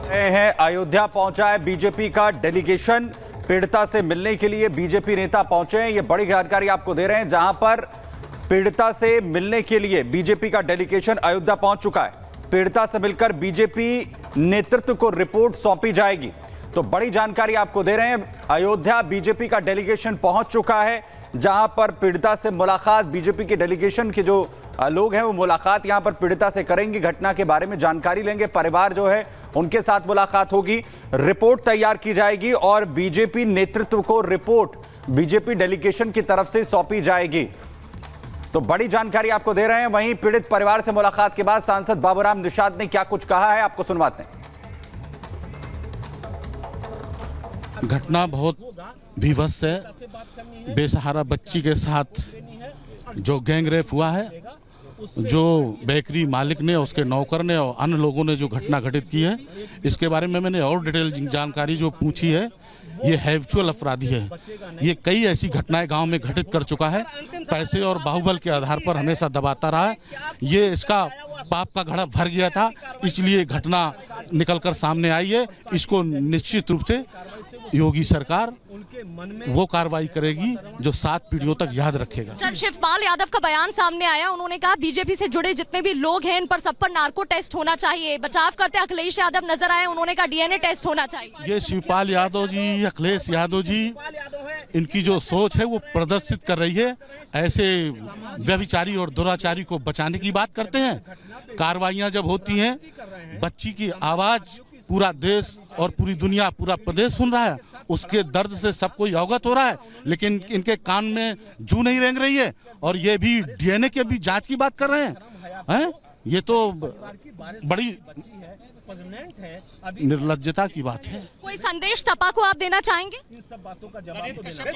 हैं अयोध्या पहुंचा है बीजेपी का डेलीगेशन। पीड़िता से मिलने के लिए बीजेपी नेता पहुंचे हैं। ये बड़ी जानकारी आपको दे रहे हैं, जहां पर पीड़िता से मिलने के लिए बीजेपी का डेलीगेशन अयोध्या पहुंच चुका है। पीड़िता से मिलकर बीजेपी नेतृत्व को रिपोर्ट सौंपी जाएगी। तो बड़ी जानकारी आपको दे रहे हैं, अयोध्या बीजेपी का डेलीगेशन पहुंच चुका है, जहां पर पीड़िता से मुलाकात बीजेपी के डेलीगेशन के जो लोग हैं वो मुलाकात यहां पर पीड़िता से करेंगे, घटना के बारे में जानकारी लेंगे, परिवार जो है उनके साथ मुलाकात होगी, रिपोर्ट तैयार की जाएगी और बीजेपी नेतृत्व को रिपोर्ट बीजेपी डेलीगेशन की तरफ से सौंपी जाएगी। तो बड़ी जानकारी आपको दे रहे हैं। वहीं पीड़ित परिवार से मुलाकात के बाद सांसद बाबूराम निषाद ने क्या कुछ कहा है, आपको सुनवाते हैं। घटना बहुत भीभत्स है। बेसहारा बच्ची के साथ जो गैंगरेप हुआ है, जो बेकरी मालिक ने, उसके नौकर ने और अन्य लोगों ने जो घटना घटित की है, इसके बारे में मैंने और डिटेल जानकारी जो पूछी है। ये हैबिचुअल अपराधी है। ये कई ऐसी घटनाएं गांव में घटित कर चुका है। पैसे और बाहुबल के आधार पर हमेशा दबाता रहा है। ये इसका पाप का घड़ा भर गया था, इसलिए घटना निकलकर सामने आई है। इसको निश्चित रूप से योगी सरकार वो कार्रवाई करेगी जो 7 पीढ़ियों तक याद रखेगा। सर, शिवपाल यादव का बयान सामने आया। उन्होंने कहा बीजेपी से जुड़े जितने भी लोग हैं इन पर सब पर नार्को टेस्ट होना चाहिए। बचाव करते अखिलेश यादव नजर आए, उन्होंने कहा डीएनए टेस्ट होना चाहिए। ये शिवपाल यादव जी, अखिलेश यादव जी, इनकी जो सोच है वो प्रदर्शित कर रही है। ऐसे व्यभिचारी और दुराचारी को बचाने की बात करते हैं। कार्रवाइयां जब होती हैं, बच्ची की आवाज पूरा देश और पूरी दुनिया, पूरा प्रदेश सुन रहा है, उसके दर्द से सब कोई अवगत हो रहा है, लेकिन इनके कान में जू नहीं रेंग रही है और ये भी डीएनए के भी जांच की बात कर रहे हैं। ये तो बड़ी निर्लज्जता की बात है। कोई संदेश सपा को आप देना चाहेंगे?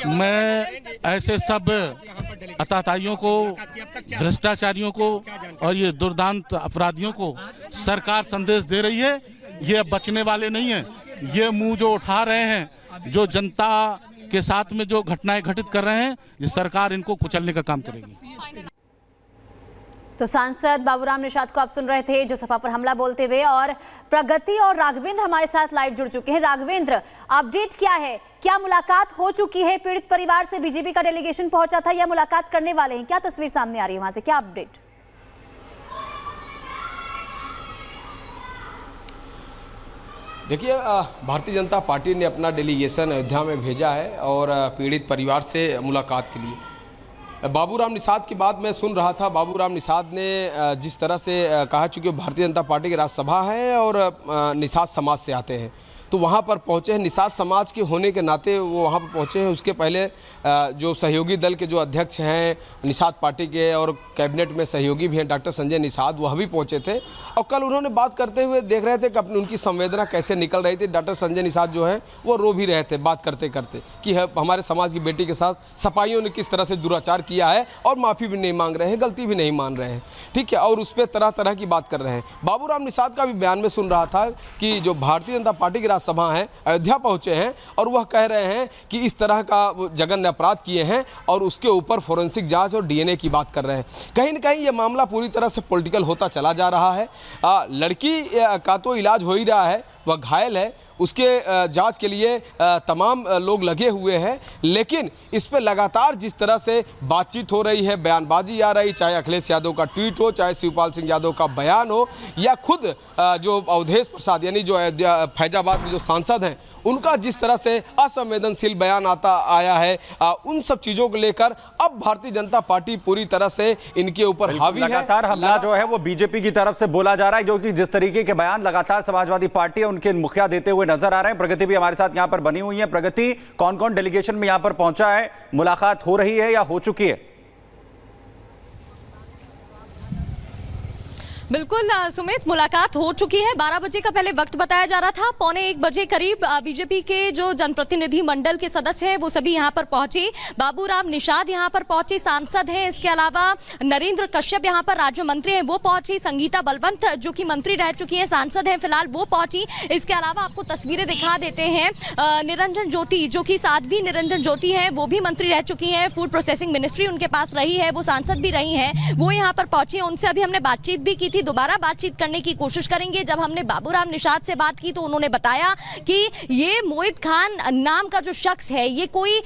मैं ऐसे सब अताताइयों को, भ्रष्टाचारियों को और ये दुर्दांत अपराधियों को सरकार संदेश दे रही है, ये बचने वाले नहीं हैं। ये मुंह जो उठा रहे हैं, जो जनता के साथ में जो घटनाएं घटित कर रहे हैं, ये सरकार इनको कुचलने का काम करेगी। तो सांसद बाबूराम निषाद को आप सुन रहे थे, जो सपा पर हमला बोलते हुए। और प्रगति और राघवेंद्र हमारे साथ लाइव जुड़ चुके हैं। राघवेंद्र, अपडेट क्या है? क्या मुलाकात हो चुकी है? पीड़ित परिवार से बीजेपी का डेलीगेशन पहुंचा था या मुलाकात करने वाले हैं? क्या तस्वीर सामने आ रही है वहां से, क्या अपडेट? देखिए, भारतीय जनता पार्टी ने अपना डेलीगेशन अयोध्या में भेजा है और पीड़ित परिवार से मुलाकात के लिए। बाबूराम निषाद की बात मैं सुन रहा था। बाबूराम निषाद ने जिस तरह से कहा, चूँकि भारतीय जनता पार्टी की राज्यसभा है और निषाद समाज से आते हैं, तो वहाँ पर पहुँचे हैं। निषाद समाज के होने के नाते वो वहाँ पर पहुँचे हैं। उसके पहले जो सहयोगी दल के जो अध्यक्ष हैं निषाद पार्टी के और कैबिनेट में सहयोगी भी हैं डॉक्टर संजय निषाद, वह भी पहुँचे थे। और कल उन्होंने बात करते हुए देख रहे थे कि अपनी उनकी संवेदना कैसे निकल रही थी। डॉक्टर संजय निषाद जो हैं वो रो भी रहे थे बात करते करते कि हमारे समाज की बेटी के साथ सपाइयों ने किस तरह से दुराचार किया है और माफ़ी भी नहीं मांग रहे हैं, गलती भी नहीं मान रहे हैं, ठीक है, और उस पर तरह तरह की बात कर रहे हैं। बाबूराम निषाद का भी बयान में सुन रहा था कि जो भारतीय जनता पार्टी की सभा है, अयोध्या पहुंचे हैं और वह कह रहे हैं कि इस तरह का जघन्य अपराध किए हैं और उसके ऊपर फोरेंसिक जांच और डीएनए की बात कर रहे हैं। कहीं न कहीं ये मामला पूरी तरह से पॉलिटिकल होता चला जा रहा है। लड़की का तो इलाज हो ही रहा है, वह घायल है, उसके जांच के लिए तमाम लोग लगे हुए हैं, लेकिन इस पे लगातार जिस तरह से बातचीत हो रही है, बयानबाजी आ रही, चाहे अखिलेश यादव का ट्वीट हो, चाहे शिवपाल सिंह यादव का बयान हो, या खुद जो अवधेश प्रसाद यानी जो फैजाबाद के जो सांसद हैं उनका जिस तरह से असंवेदनशील बयान आया है, उन सब चीज़ों को लेकर अब भारतीय जनता पार्टी पूरी तरह से इनके ऊपर हावी है। लगातार हमला जो है वो बीजेपी की तरफ से बोला जा रहा है, क्योंकि जिस तरीके के बयान लगातार समाजवादी पार्टी उनके मुखिया देते हुए नजर आ रहे हैं। प्रगति भी हमारे साथ यहां पर बनी हुई है। प्रगति, कौन कौन डेलीगेशन में यहां पर पहुंचा है? मुलाकात हो रही है या हो चुकी है? बिल्कुल सुमित, मुलाकात हो चुकी है। 12 बजे का पहले वक्त बताया जा रहा था। 12:45 बजे करीब बीजेपी के जो जनप्रतिनिधि मंडल के सदस्य हैं वो सभी यहां पर पहुंचे। बाबूराम निषाद यहां पर पहुंचे, सांसद हैं। इसके अलावा नरेंद्र कश्यप यहां पर राज्य मंत्री हैं, वो पहुंची। संगीता बलवंत जो कि मंत्री रह चुकी हैं, सांसद हैं फिलहाल, वो पहुंची। इसके अलावा आपको तस्वीरें दिखा देते हैं। निरंजन ज्योति जो कि साध्वी निरंजन ज्योति हैं, वो भी मंत्री रह चुकी हैं। फूड प्रोसेसिंग मिनिस्ट्री उनके पास रही है, वो सांसद भी रही हैं, वो यहाँ पर पहुंची हैं। उनसे अभी हमने बातचीत भी की थी। भी दोबारा बातचीत करने की कोशिश करेंगे। जब हमने बाबूराम निषाद से बात की तो उन्होंने बताया कि ये मोहित खान नाम का जो शख्स है ये कोई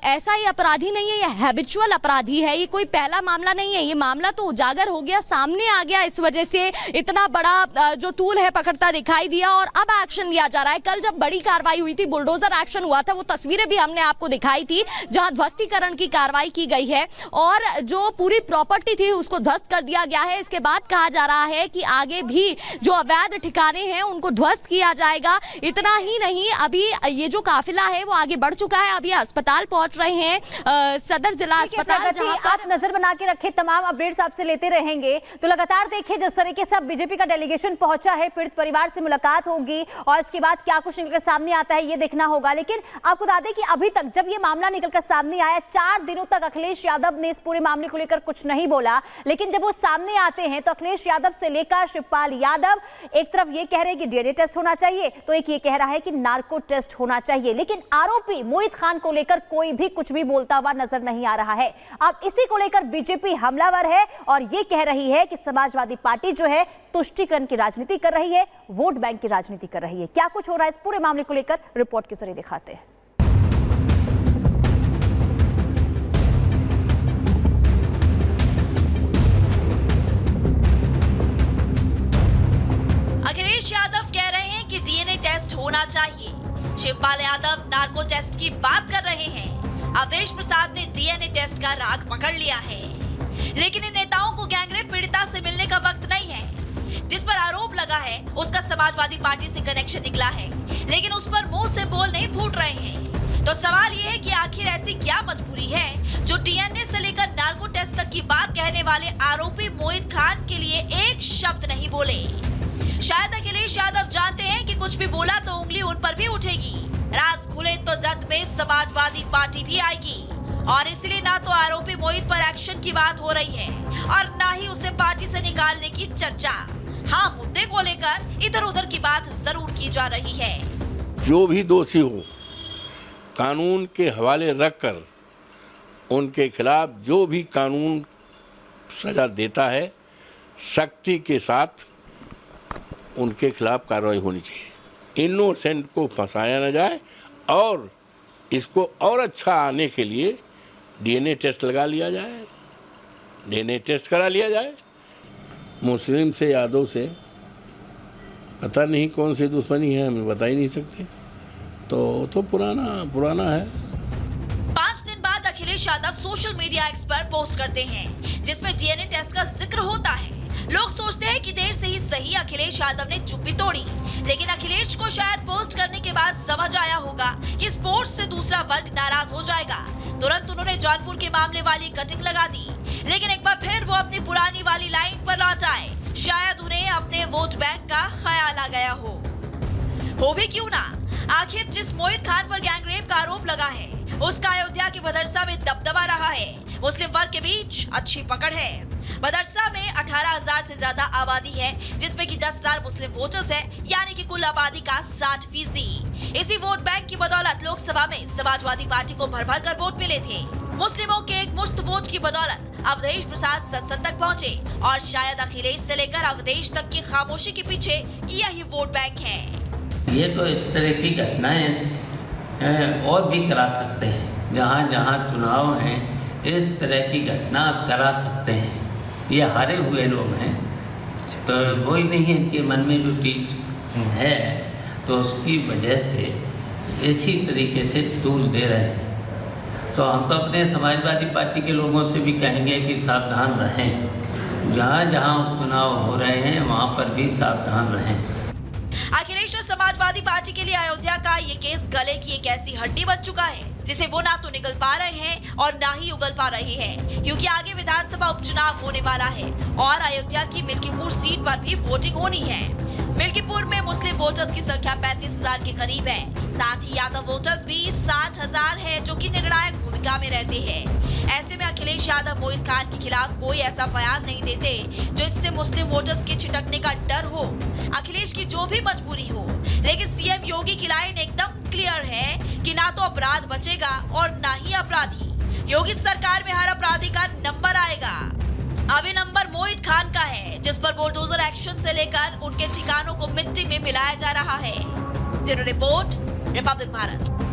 ऐसा ही अपराधी नहीं है, ये हैबिचुअल अपराधी है, ये कोई पहला मामला नहीं है, ये मामला तो उजागर हो गया, सामने आ गया, इस वजह से इतना बड़ा जो टूल है पकड़ता दिखाई दिया और अब एक्शन लिया जा रहा है। कल जब बड़ी कार्रवाई हुई थी, बुलडोजर एक्शन हुआ था, वो तस्वीरें भी हमने आपको दिखाई थी जहां ध्वस्तीकरण की कार्रवाई की गई है और जो पूरी प्रॉपर्टी थी उसको ध्वस्त कर दिया गया है। इसके बाद कहा जा रहा है कि आगे भी जो अवैध ठिकाने हैं उनको ध्वस्त किया जाएगा। इतना ही नहीं, अभी ये जो काफिला है वो आगे बढ़ चुका है, अभी अस्पताल पहुंच रहे हैं, सदर जिला अस्पताल, जहां पर आप नजर बना के रखे, तमाम अपडेट्स आपसे लेते रहेंगे। तो लगातार देखिए जिस तरीके से बीजेपी का डेलीगेशन पहुंचा है, पीड़ित परिवार से मुलाकात होगी और इसके बाद क्या कुछ निकलकर सामने आता है ये देखना होगा। लेकिन आपको बता दें कि अभी तक जब ये मामला निकलकर सामने आया, 4 दिनों तक अखिलेश यादव ने इस पूरे मामले को लेकर कुछ नहीं बोला, लेकिन जब वो सामने आते हैं तो अखिलेश यादव से लेकर शिवपाल यादव एक तरफ ये कह रहे हैं कि डीएनए टेस्ट होना चाहिए, तो एक ये कह रहा है कि नार्को टेस्ट होना चाहिए। लेकिन आरोपी मोहित खान को लेकर कोई भी कुछ भी बोलता हुआ नजर नहीं आ रहा है। अब इसी को लेकर बीजेपी हमलावर है और ये कह रही है कि समाजवादी पार्टी जो है तुष्टीकरण की राजनीति कर रही है, वोट बैंक की राजनीति कर रही है। क्या कुछ हो रहा है इस पूरे मामले को लेकर रिपोर्ट के जरिए दिखाते हैं। अखिलेश यादव कह रहे हैं कि डीएनए टेस्ट होना चाहिए, शिवपाल यादव नार्को टेस्ट की बात कर रहे हैं, अवधेश प्रसाद ने डीएनए टेस्ट का राग पकड़ लिया है। लेकिन इन नेताओं को गैंगरेप पीड़िता से मिलने का वक्त नहीं है। जिस पर आरोप लगा है उसका समाजवादी पार्टी से कनेक्शन निकला है, लेकिन उस पर मुंह से बोल नहीं फूट रहे हैं। तो सवाल यह है कि आखिर ऐसी क्या मजबूरी है जो डीएनए से लेकर नार्को टेस्ट तक की बात कहने वाले आरोपी मोहित खान के लिए एक शब्द नहीं बोले। शायद अखिलेश यादव जानते हैं कि कुछ भी बोला तो उंगली उन पर भी उठेगी, राज खुले तो जद में समाजवादी पार्टी भी आएगी और इसलिए ना तो आरोपी मोहित पर एक्शन की बात हो रही है और ना ही उसे पार्टी से निकालने की चर्चा। हाँ, मुद्दे को लेकर इधर उधर की बात जरूर की जा रही है। जो भी दोषी हो कानून के हवाले रखकर उनके खिलाफ जो भी कानून सजा देता है सख्ती के साथ उनके खिलाफ कार्रवाई होनी चाहिए। इनोसेंट को फंसाया न जाए और इसको और अच्छा आने के लिए डीएनए टेस्ट लगा लिया जाए, डीएनए टेस्ट करा लिया जाए। मुस्लिम से यादव से पता नहीं कौन सी दुश्मनी है, हमें बता ही नहीं सकते, तो पुराना है। 5 दिन बाद Akhilesh Yadav social media x पर पोस्ट करते हैं जिसमें डीएनए टेस्ट का जिक्र होता है। लोग सोचते हैं कि देर से ही सही अखिलेश यादव ने चुप्पी तोड़ी, लेकिन अखिलेश को शायद पोस्ट करने के बाद समझ आया होगा कि स्पोर्ट्स से दूसरा वर्ग नाराज हो जाएगा। तुरंत उन्होंने जौनपुर के मामले वाली कटिंग लगा दी, लेकिन एक बार फिर वो अपनी पुरानी वाली लाइन पर लौट आए। शायद उन्हें अपने वोट बैंक का ख्याल आ गया हो भी क्यों ना। आखिर जिस मोहित खान पर गैंगरेप का आरोप लगा है उसका अयोध्या के बदरसा में दबदबा रहा है। मुस्लिम वर्ग के बीच अच्छी पकड़ है। बदरसा में 18,000 से ज्यादा आबादी है, जिसमें कि 10,000 मुस्लिम वोटर्स है, यानी कि कुल आबादी का 60%। इसी वोट बैंक की बदौलत लोकसभा में समाजवादी पार्टी को भर भर कर वोट मिले थे। मुस्लिमों के एक मुश्त वोट की बदौलत अवधेश प्रसाद संसद तक पहुंचे और शायद अखिलेश से लेकर अवधेश तक की खामोशी के पीछे यही वोट बैंक है। ये तो इस तरह की घटनाएं और भी करा सकते हैं। जहाँ जहाँ चुनाव हैं इस तरह की घटना करा सकते हैं। ये हारे हुए लोग हैं, तो कोई नहीं है इनके मन में जो चीज़ है, तो उसकी वजह से इसी तरीके से टूल दे रहे हैं। तो हम तो अपने समाजवादी पार्टी के लोगों से भी कहेंगे कि सावधान रहें। जहाँ जहाँ चुनाव हो रहे हैं वहाँ पर भी सावधान रहें। अखिलेश और समाजवादी पार्टी के लिए अयोध्या का ये केस गले की एक ऐसी हड्डी बन चुका है जिसे वो ना तो निगल पा रहे हैं और ना ही उगल पा रहे हैं, क्योंकि आगे विधानसभा उपचुनाव होने वाला है और अयोध्या की मिल्कीपुर सीट पर भी वोटिंग होनी है। मिल्कीपुर में मुस्लिम वोटर्स की संख्या 35,000 के करीब है। साथ ही यादव वोटर्स भी 60,000 है, जो कि निर्णायक भूमिका में रहते हैं। ऐसे में अखिलेश यादव मोहित खान के खिलाफ कोई ऐसा बयान नहीं देते जो इससे मुस्लिम वोटर्स के छिटकने का डर हो। अखिलेश की जो भी मजबूरी हो, लेकिन सीएम योगी की लाइन एकदम क्लियर है कि ना तो अपराध बचेगा और ना ही अपराधी। योगी सरकार में हर अपराधी का नंबर आएगा। अब ये नंबर मोहित खान का है, जिस पर बुलडोजर एक्शन से लेकर उनके ठिकानों को मिट्टी में मिलाया जा रहा है। Bureau report, Republic Bharat.